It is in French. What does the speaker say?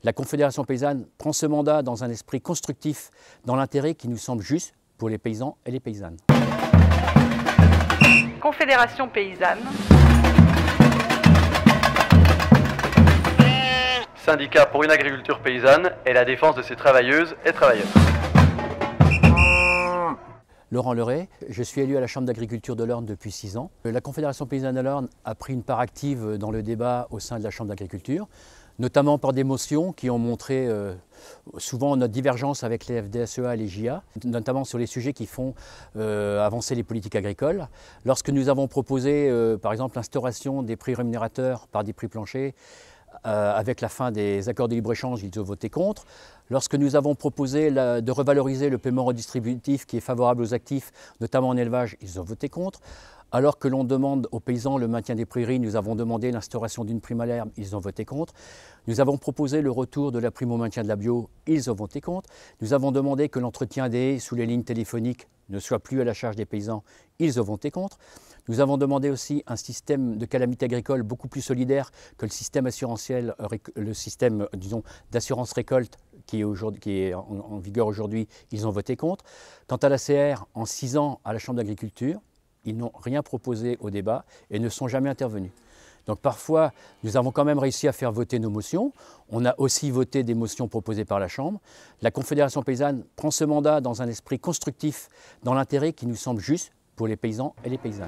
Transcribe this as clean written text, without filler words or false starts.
La Confédération paysanne prend ce mandat dans un esprit constructif, dans l'intérêt qui nous semble juste pour les paysans et les paysannes. Confédération paysanne. Syndicat pour une agriculture paysanne et la défense de ses travailleuses et travailleurs. Laurent Leray, je suis élu à la Chambre d'agriculture de l'Orne depuis 6 ans. La Confédération paysanne de l'Orne a pris une part active dans le débat au sein de la Chambre d'agriculture, notamment par des motions qui ont montré souvent notre divergence avec les FDSEA et les JA, notamment sur les sujets qui font avancer les politiques agricoles. Lorsque nous avons proposé, par exemple, l'instauration des prix rémunérateurs par des prix planchers, avec la fin des accords de libre-échange, ils ont voté contre. Lorsque nous avons proposé de revaloriser le paiement redistributif qui est favorable aux actifs, notamment en élevage, ils ont voté contre. Alors que l'on demande aux paysans le maintien des prairies, nous avons demandé l'instauration d'une prime à l'herbe, ils ont voté contre. Nous avons proposé le retour de la prime au maintien de la bio, ils ont voté contre. Nous avons demandé que l'entretien des haies sous les lignes téléphoniques ne soit plus à la charge des paysans, ils ont voté contre. Nous avons demandé aussi un système de calamité agricole beaucoup plus solidaire que le système assurantiel, le système d'assurance récolte qui est en vigueur aujourd'hui, ils ont voté contre. Quant à la CR, en 6 ans à la Chambre d'agriculture, ils n'ont rien proposé au débat et ne sont jamais intervenus. Donc parfois, nous avons quand même réussi à faire voter nos motions. On a aussi voté des motions proposées par la Chambre. La Confédération paysanne prend ce mandat dans un esprit constructif, dans l'intérêt qui nous semble juste pour les paysans et les paysannes.